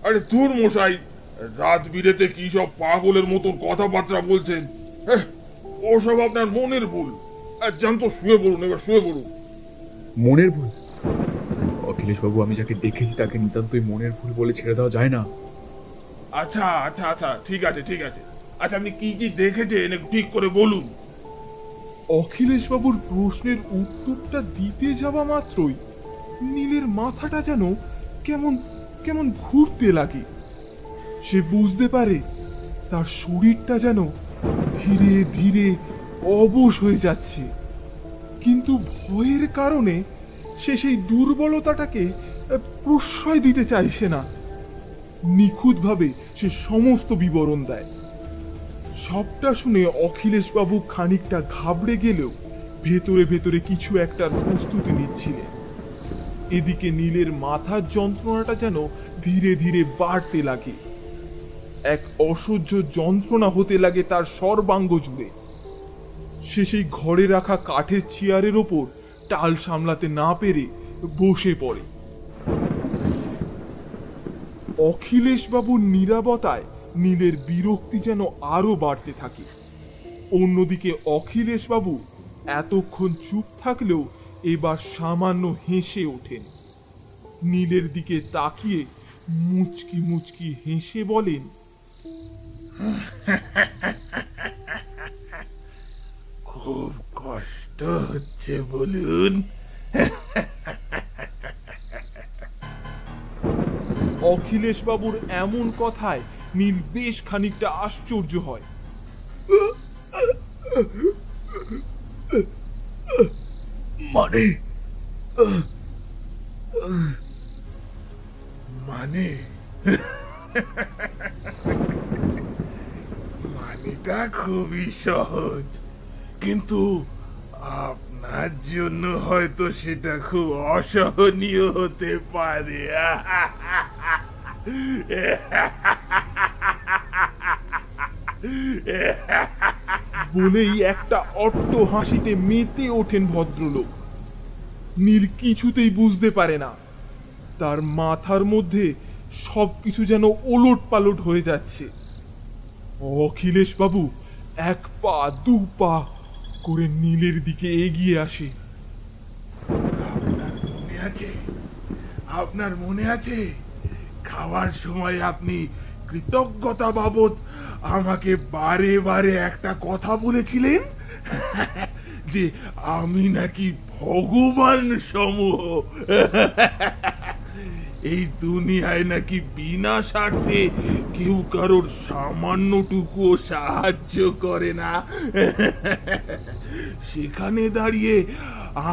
আরে দূর মশাই, রাত বিরেতে কি সব পাগলের মতন কথাবার্তা বলছেন? ওসব আপনার মনের ভুল। যান তো, শুয়ে পড়ুন, এবার শুয়ে পড়ুন। মনের ভুল? অখিলেশ বাবু, আমি যাকে দেখেছি তাকে নিতান্তই মনের ভুল বলে ছেড়ে দেওয়া যায় না। আচ্ছা আচ্ছা আচ্ছা, ঠিক আছে ঠিক আছে। আচ্ছা, আপনি কি কি দেখেছেন ঠিক করে বলুন। অখিলেশ বাবুর প্রশ্নের উত্তরটা দিতে যাওয়া মাত্রই নীলের মাথাটা যেন কেমন কেমন ঘুরতে লাগে। সে বুঝতে পারে তার শরীরটা যেন ধীরে ধীরে অবশ হয়ে যাচ্ছে, কিন্তু ভয়ের কারণে সে সেই দুর্বলতাটাকে প্রশ্রয় দিতে চাইছে না। নিখুঁতভাবে সে সমস্ত বিবরণ দেয়। সবটা শুনে অখিলেশ বাবু খানিকটা ঘাবড়ে গেলেও ভেতরে ভেতরে কিছু একটার প্রস্তুতি নিচ্ছিলেন। এদিকে নীলের মাথার যন্ত্রণাটা যেন ধীরে ধীরে বাড়তে লাগে। এক অসহ্য যন্ত্রণা হতে লাগে তার সর্বাঙ্গ জুড়ে। সে সেই ঘরে রাখা কাঠের চেয়ারের ওপর টাল সামলাতে না পেরে বসে পড়ে। অখিলেশ বাবুর নীরবতায় নীলের বিরক্তি যেন আরো বাড়তে থাকে। অন্যদিকে অখিলেশ বাবু এতক্ষণ চুপ থাকলেও এবার সামান্য হেসে ওঠেন। নীলের দিকে তাকিয়ে মুচকি মুচকি হেসে বলেন, খুব কষ্ট হচ্ছে বলুন? অখিলেশ বাবুর এমন কথায় নীল বেশ খানিকটা আশ্চর্য হয়। মানে মানে মানেটা খুবই সহজ, কিন্তু আপনার জন্য হয়তো সেটা খুব অসহনীয় হতে পারে। বলেই একটা অট্ট হাসিতে মেতে ওঠেন ভদ্রলোক। নীল কিছুতেই বুঝতে পারে না, তার মাথার মধ্যে সবকিছু যেন ওলট পালট হয়ে যাচ্ছে। অখিলেশ বাবু এক পা দু পা করে নীলের দিকে এগিয়ে আসে। আপনার মনে আছে খাওয়ার সময় আপনি কৃতজ্ঞতা বাবদ আমাকে বারে বারে একটা কথা বলেছিলেন যে আমি নাকি ভগবান সমূহ। এই দুনিয়ায় নাকি বিনা স্বার্থে কেউ কারোর সামান্যটুকুও সাহায্য করে না। সেখানে দাঁড়িয়ে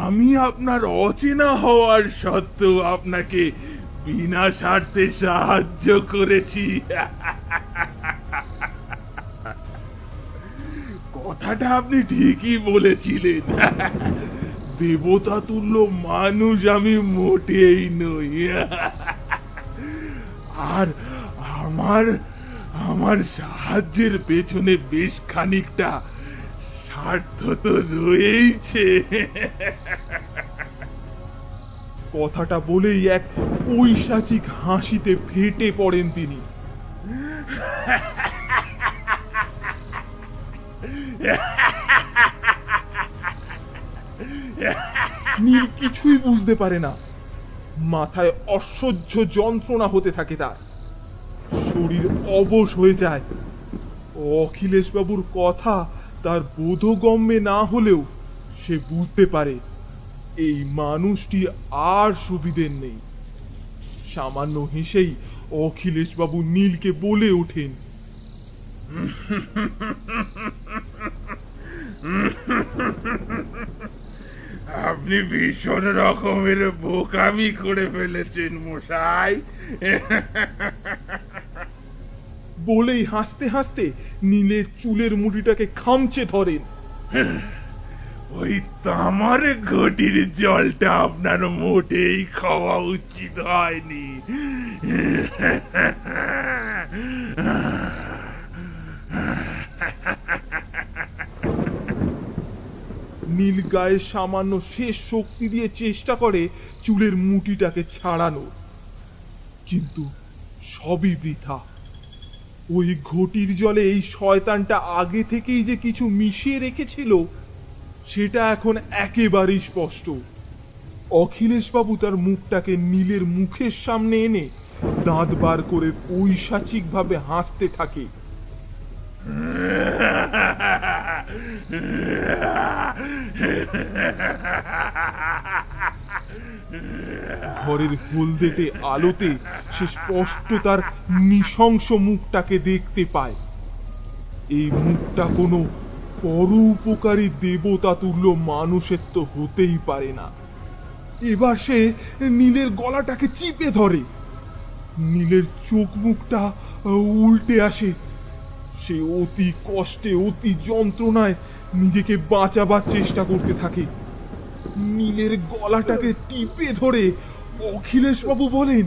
আমি আপনার অচেনা হওয়ার সত্ত্বেও আপনাকে বিনা স্বার্থে সাহায্য করেছি। কথাটা আপনি ঠিকই বলেছিলেন। দেবতা তুল্য মানুষ আমি মোটেই নই। আর আমার আমার সাহায্যের পেছনে বেশ খানিকটা স্বার্থ তো রয়েইছে। কথাটা বলেই এক পৈশাচিক হাসিতে ফেটে পড়েন তিনি। নীল কিছুই বুঝতে পারে না। মাথায় অসহ্য যন্ত্রণা হতে থাকে, তার শরীর অবশ হয়ে যায়। অখিলেশ বাবুর কথা তার বোধগম্যে না হলেও সে বুঝতে পারে এই মানুষটি আর সুবিধের নেই। সামান্য হেসেই অখিলেশ বাবু নীলকে বলে ওঠেন, আপনি ভীষণ রকমের বোকামি করে ফেলেছেন মশাই। বলেই হাসতে হাসতে নীলের চুলের মুঠিটাকে খামচে ধরেন। ওই তামার ঘটির জলটা আপনার মোটেই খাওয়া উচিত হয়নি। নীল গায়ে সামান্য শেষ শক্তি দিয়ে চেষ্টা করে চুলের মুঠিটাকে ছাড়ানোর, কিন্তু সবই বৃথা। ওই ঘটির জলে এই শয়তানটা আগে থেকেই যে কিছু মিশিয়ে রেখেছিল সেটা এখন একেবারেই স্পষ্ট। অখিলেশবাবু তার মুখটাকে নীলের মুখের সামনে এনে দাঁত বার করে পৈশাচিকভাবে হাসতে থাকে। ঘরের হলদেটে আলোতে সে স্পষ্ট তার নৃশংস মুখটাকে দেখতে পায়। এই মুখটা কোনো পরোপকারী দেবতা তুল্য মানুষের তো হতেই পারে না। এবার সে নীলের গলাটাকে চিপে ধরে। নীলের চোখ মুখটা উল্টে আসে। সে অতি কষ্টে অতি যন্ত্রণায় নিজেকে বাঁচাবার চেষ্টা করতে থাকে। নীলের গলাটাকে টিপে ধরে অখিলেশবাবু বলেন,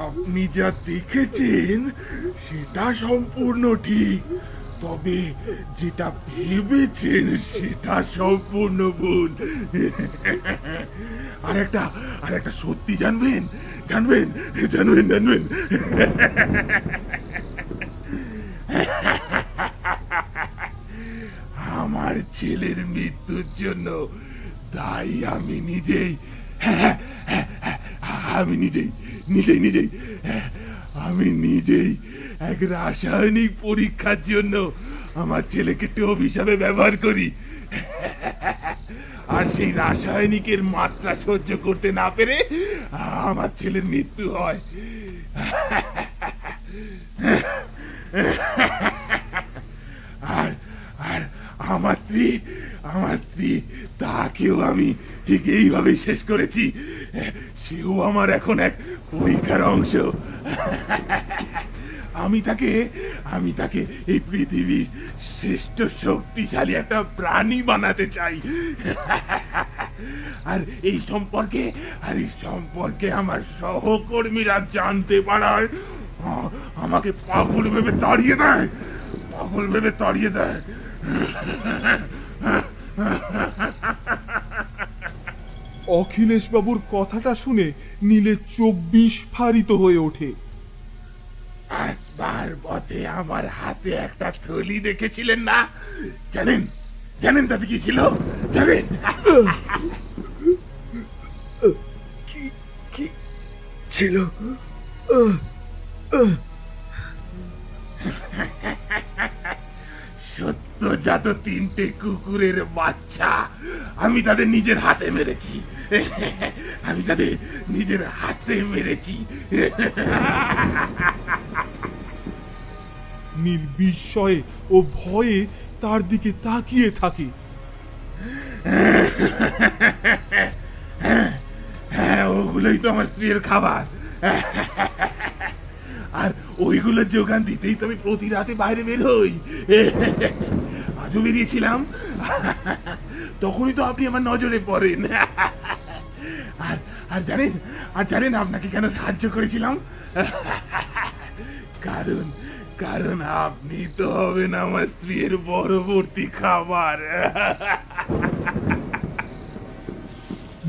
আপনি যা দেখেছেন সেটা সম্পূর্ণ ঠিক, তবে যেটা ভেবেছেন সেটা সম্পূর্ণ ভুল। আর একটা সত্যি জানবেন জানবেন জানবেন জানবেন আমার ছেলের মৃত্যুর জন্য দায়ী আমি নিজেই। আমি নিজেই এক রাসায়নিক পরীক্ষার জন্য আমার ছেলেকে টোপ হিসাবে ব্যবহার করি। আর সেই রাসায়নিকের মাত্রা সহ্য করতে না পেরে আমার ছেলের মৃত্যু হয়। আর আমার স্ত্রী তাকেও আমি ঠিক এইভাবে শেষ করেছি। সেও আমার এখন এক পরীক্ষার অংশ। আমি তাকে এই পৃথিবীর শ্রেষ্ঠ শক্তিশালী একটা প্রাণী বানাতে চাই। আর এই সম্পর্কে আমার সহকর্মীরা জানতে পারায় আমাকে পাগল ভেবে তাড়িয়ে দেয়। অখিলেশবাবুর কথাটা শুনে নীলের চোখ বিস্ফারিত হয়ে ওঠে। আসবার পথে আমার হাতে একটা থলি দেখেছিলেন না? জানেন তাতে কি ছিল? জানেন কি ছিল? সদ্যজাত 3টে কুকুরের বাচ্চা আমি তাদের নিজের হাতে মেরেছি। নীল বিস্ময়ে ও ভয়ে তার দিকে তাকিয়ে থাকে। হ্যাঁ, ওগুলোই তো আমার স্ত্রীর খাবার। আর ওইগুলো যোগান দিতেই তো আমি প্রতি রাতে বাইরে বের হই। কাজও বেরিয়েছিলাম তখনই তো আপনি আমার নজরে পড়েন। আর আর জানেন আপনাকে কেন সাহায্য করেছিলাম? কারণ কারণ আপনি তো হবেন আমার স্ত্রীর পরবর্তী খাবার।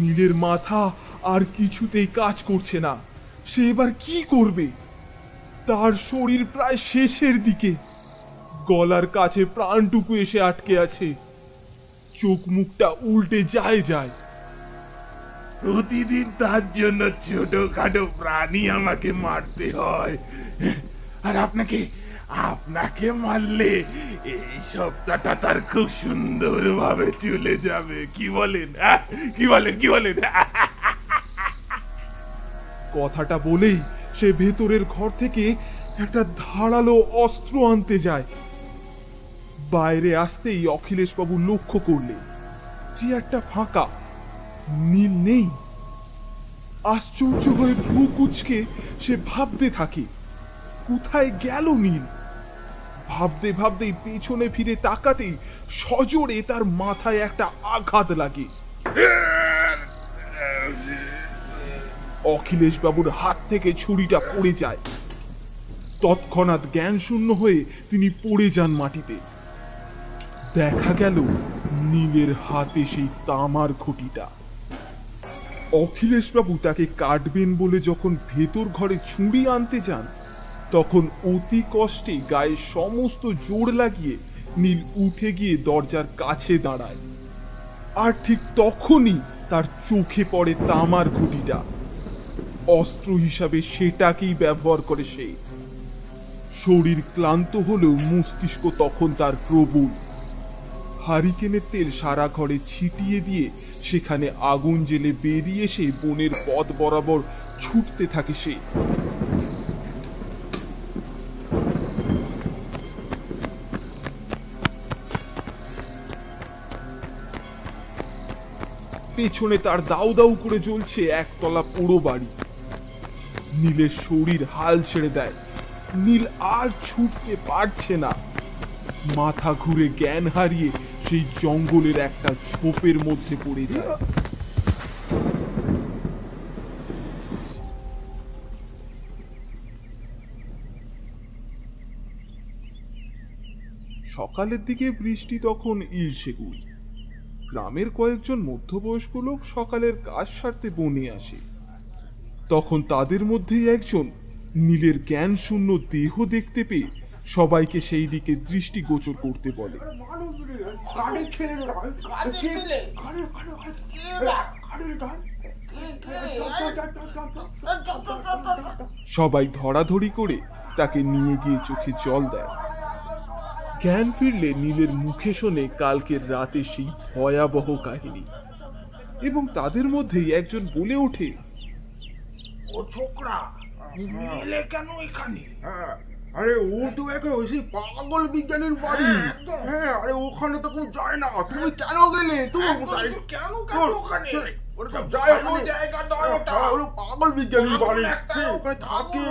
নীলের মাথা আর কিছুতেই কাজ করছে না। সে এবার কি করবে? তার শরীর প্রায় শেষের দিকে, গলার কাছে প্রাণটুকু এসে আটকে আছে, চোখ মুখটা উল্টে যায়। প্রতিদিন তার জন্য ছোটখাটো প্রাণী আমাকে মারতে হয়, আর আপনাকে মারলে এই সপ্তাহটা তার খুব সুন্দরভাবে চলে যাবে। কি বলেন? কি বলেন? কথাটা বলেই সে ভেতরের ঘর থেকে একটা ধারালো অস্ত্র আনতে যায়। বাইরে আসতেই অখিলেশবাবু লক্ষ্য করলে চেয়ারটা ফাঁকা, নীল নেই। আশ্চর্য হয়ে ভ্রু কুঁচকে সে ভাবতে থাকে, কোথায় গেল নীল? ভাবতেই পেছনে ফিরে তাকাতেই সজোরে তার মাথায় একটা আঘাত লাগে। অখিলেশবাবুর হাত থেকে ছুরিটা পড়ে যায়। তৎক্ষণাৎ জ্ঞান শূন্য হয়ে তিনি পড়ে যান মাটিতে। দেখা গেল নীলের হাতে সেই তামার ঘটিটা। অখিলেশবাবু তাকে কাটবেন বলে যখন ভেতর ঘরে ছুরি আনতে যান, তখন অতি কষ্টে গায়ে সমস্ত জোর লাগিয়ে নীল উঠে গিয়ে দরজার কাছে দাঁড়ায়। আর ঠিক তখনই তার চোখে পড়ে তামার ঘটিটা। অস্ত্র হিসাবে সেটাকেই ব্যবহার করে সে। শরীর ক্লান্ত হলেও মস্তিষ্ক তখন তার প্রবল। হারিকেনের তেল সারা ঘরে ছিটিয়ে দিয়ে সেখানে আগুন জ্বেলে বেরিয়ে এসে বনের পথ বরাবর ছুটতে থাকে সে। পেছনে তার দাউ দাউ করে জ্বলছে একতলা পোড়ো বাড়ি। নীলের শরীর হাল ছেড়ে দেয়। নীল আর ছুটতে পারছে না। মাথা ঘুরে জ্ঞান হারিয়ে সেই জঙ্গলের একটা ঝোপের মধ্যে পড়ে যায়। সকালের দিকে বৃষ্টি তখন ইলশে গুড়ি। গ্রামের কয়েকজন মধ্যবয়স্ক লোক সকালের কাজ সারতে বনে আসে। তখন তাদের মধ্যেই একজন নীলের জ্ঞান শূন্য দেহ দেখতে পেয়ে সবাইকে সেই দিকে দৃষ্টিগোচর করতে বলে। সবাই ধরাধরি করে তাকে নিয়ে গিয়ে চোখে জল দেয়। জ্ঞান ফিরলে নীলের মুখে শোনে কালকের রাতে সেই ভয়াবহ কাহিনী, এবং তাদের মধ্যেই একজন বলে ওঠে, ও ছোকরা, নীলে কেন এখানে? আরে ও তো সেই পাগল বিজ্ঞানীর বাড়ি। হ্যাঁ, আরে ওখানে তো কেউ যায় না। তুমি কেন গেলে? তুমি কেন ওখানে? পাগল বিজ্ঞানীর বাড়ি, ওখানে থাকে।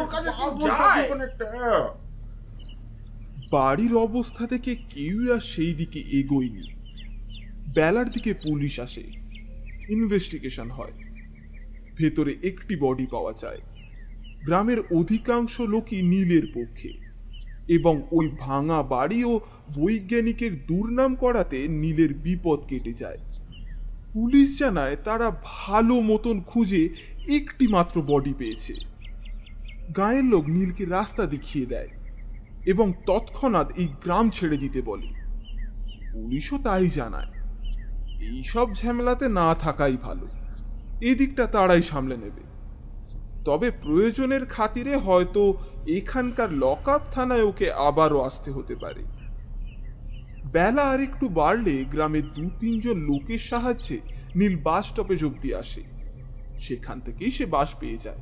বাড়ির অবস্থা থেকে কেউ আর সেই দিকে এগোয়নি। বেলার দিকে পুলিশ আসে, ইনভেস্টিগেশন হয়। ভেতরে একটি বডি পাওয়া যায়। গ্রামের অধিকাংশ লোকই নীলের পক্ষে, এবং ওই ভাঙা বাড়ি ও বৈজ্ঞানিকের দুর্নাম করাতে নীলের বিপদ কেটে যায়। পুলিশ জানায় তারা ভালো মতন খুঁজে একটি মাত্র বডি পেয়েছে। গায়ের লোক নীলকে রাস্তা দেখিয়ে দেয় এবং তৎক্ষণাৎ এই গ্রাম ছেড়ে দিতে বলে। পুলিশও তাই জানায়। এইসব ঝামেলাতে না থাকাই ভালো, এদিকটা তারাই সামলে নেবে। তবে প্রয়োজনের খাতিরে হয়তো এখানকার লকআপ থানায় ওকে আবারও আসতে হতে পারে। বেলা আর একটু বাড়লে গ্রামের 2-3 লোকের সাহায্যে নীল বাস স্টপেজ অব্দি আসে। সেখান থেকেই সে বাস পেয়ে যায়।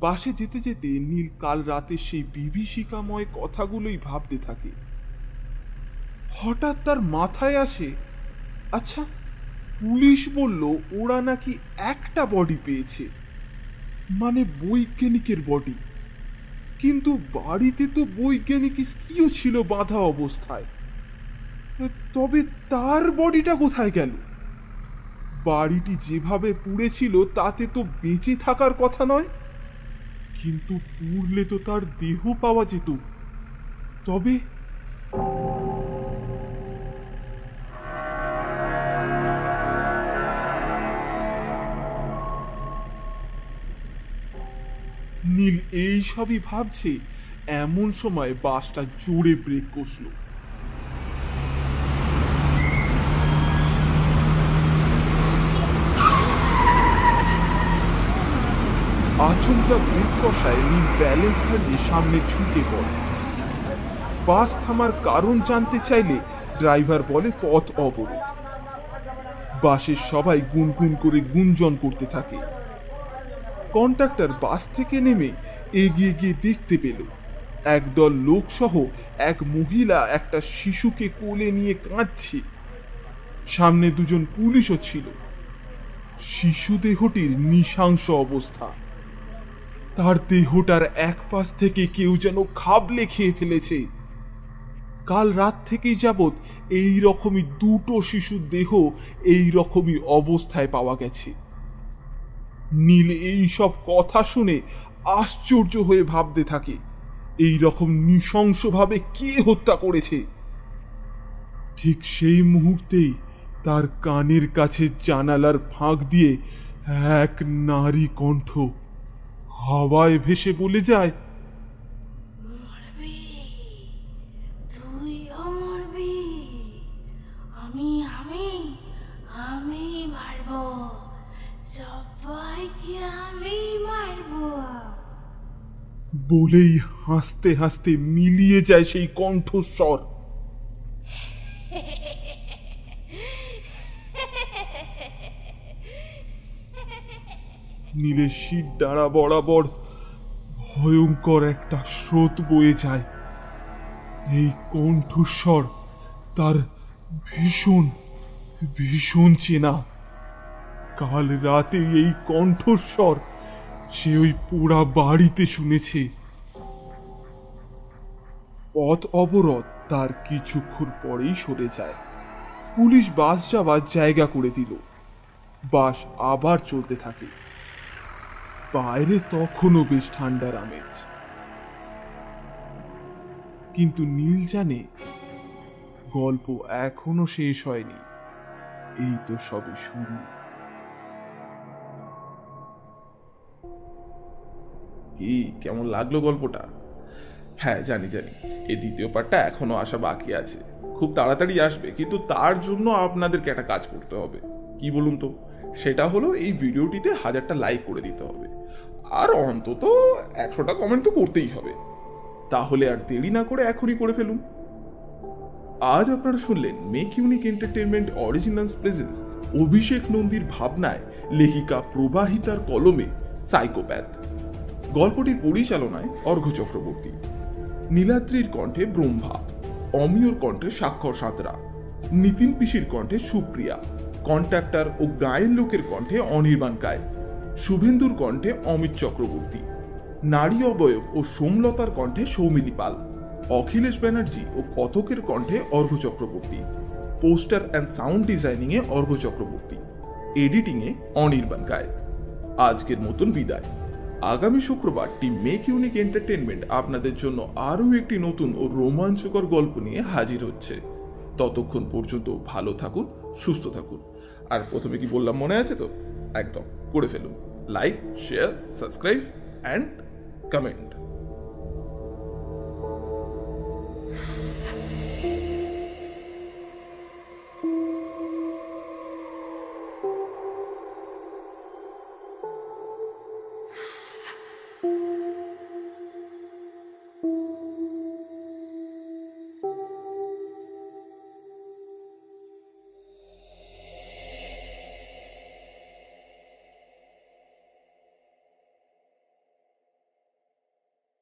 বাসে যেতে যেতে নীল কাল রাতে সেই বিভীষিকাময় কথাগুলোই ভাবতে থাকে। হঠাৎ তার মাথায় আসে, আচ্ছা, পুলিশ বলল ওরা নাকি একটা বডি পেয়েছে, মানে বৈজ্ঞানিকের বডি। কিন্তু বাড়িতে তো বৈজ্ঞানিক স্ত্রীও ছিল বাঁধা অবস্থায়। তবে তার বডিটা কোথায় গেল? বাড়িটি যেভাবে পুড়েছিল তাতে তো বেঁচে থাকার কথা নয়, কিন্তু পুড়লে তো তার দেহ পাওয়া যেত। তবে নীল এই সবই ভাবছে, এমন সময় বাসটা জোরে ব্রেক কষলো। আচমকা ব্রেক কষায় নীল ব্যালেন্স হারিয়ে সামনে ঝুঁকে পড়ে। বাস থামার কারণ জানতে চাইলে ড্রাইভার বলে পথ অবরোধ। বাসের সবাই গুনগুন করে গুঞ্জন করতে থাকে। কন্ডাক্টর বাস থেকে নেমে এগিয়ে গিয়ে দেখতে পেল একদল লোকসহ এক মহিলা একটা শিশুকে কোলে নিয়ে কাঁদছে। সামনে দুজন পুলিশও ছিল। শিশু দেহটির নৃশংস অবস্থা, তার দেহটার এক পাশ থেকে কেউ যেন খাবলে খেয়ে ফেলেছে। কাল রাত থেকেই যাবৎ এই রকমই দুটো শিশুর দেহ এই রকমই অবস্থায় পাওয়া গেছে। নীল এই সব কথা শুনে আশ্চর্য হয়ে ভাবতে থাকে, এই রকম নৃশংসভাবে কে হত্যা করেছে। ঠিক সেই মুহূর্তেই তার কানের কাছে জানালার ফাঁক দিয়ে এক নারী কণ্ঠ হাওয়ায় ভেসে বলে যায়, তুই মরবি, আমি আমি আমি মারব, সবাইকে আমি মারব। বলেই হাসতে হাসতে মিলিয়ে যায় সেই কণ্ঠস্বর। নীলের শির ডাঁড়া বরাবর ভয়ঙ্কর একটা স্রোত বয়ে যায়। এই কণ্ঠস্বর তার ভীষণ ভীষণ চেনা। কাল রাতে এই কণ্ঠস্বর সে ওই পোড়া বাড়িতে শুনেছে। পথ অবরোধ তার কিছুক্ষণ পরেই সরে যায়। পুলিশ বাস যাওয়ার জায়গা করে দিল। বাস আবার চলতে থাকে। বাইরে তখনও বেশ ঠান্ডার আমেজ, কিন্তু নীল জানে গল্প এখনো শেষ হয়নি, এই তো সবে শুরু। কি কেমন লাগলো গল্পটা? হ্যাঁ জানি এই দ্বিতীয় পার্টটা এখনো আসা বাকি আছে, খুব তাড়াতাড়ি আসবে, কিন্তু তার জন্য আপনাদেরকে একটা কাজ করতে হবে। কি বলুন তো? সেটা হলো এই ভিডিওটিতে 1000টা লাইক করে দিতে হবে, আর অন্তত 100টা কমেন্ট তো করতেই হবে। তাহলে আর দেরি না করে এখনই করে ফেলুন। আজ আপনারা শুনলেন make unique entertainment originals presence Abhishek নন্দীর ভাবনায় লেখিকা প্রবাহিতার কলমে সাইকোপ্যাথ। গল্পটির পরিচালনায় অর্ঘ্য চক্রবর্তী, নীলাদ্রির কণ্ঠে ব্রহ্মা, অমিয়র কণ্ঠে স্বাক্ষর সাঁতরা, নিতিন পিসির কণ্ঠে সুপ্রিয়া, কন্ট্রাক্টর ও গায়েন লোকের কণ্ঠে অনির্বাণ কায়, শুভেন্দুর কণ্ঠে অমিত চক্রবর্তী, নারী অবয়ব ও সোমলতার কণ্ঠে সৌমিলি পাল, অখিলেশ ব্যানার্জি ও কথকের কণ্ঠে অর্ঘ্য চক্রবর্তী, পোস্টার অ্যান্ড সাউন্ড ডিজাইনিংয়ে অর্ঘ্য চক্রবর্তী, এডিটিংয়ে অনির্বাণ কায়। আজকের মতন বিদায়। আগামী শুক্রবার টিম মেক ইউনিক এন্টারটেনমেন্ট আপনাদের জন্য আরও একটি নতুন ও রোমাঞ্চকর গল্প নিয়ে হাজির হচ্ছে। ততক্ষণ পর্যন্ত ভালো থাকুন, সুস্থ থাকুন। আর প্রথমে কি বললাম মনে আছে তো? একদম করে ফেলুন। Like, share, subscribe and comment.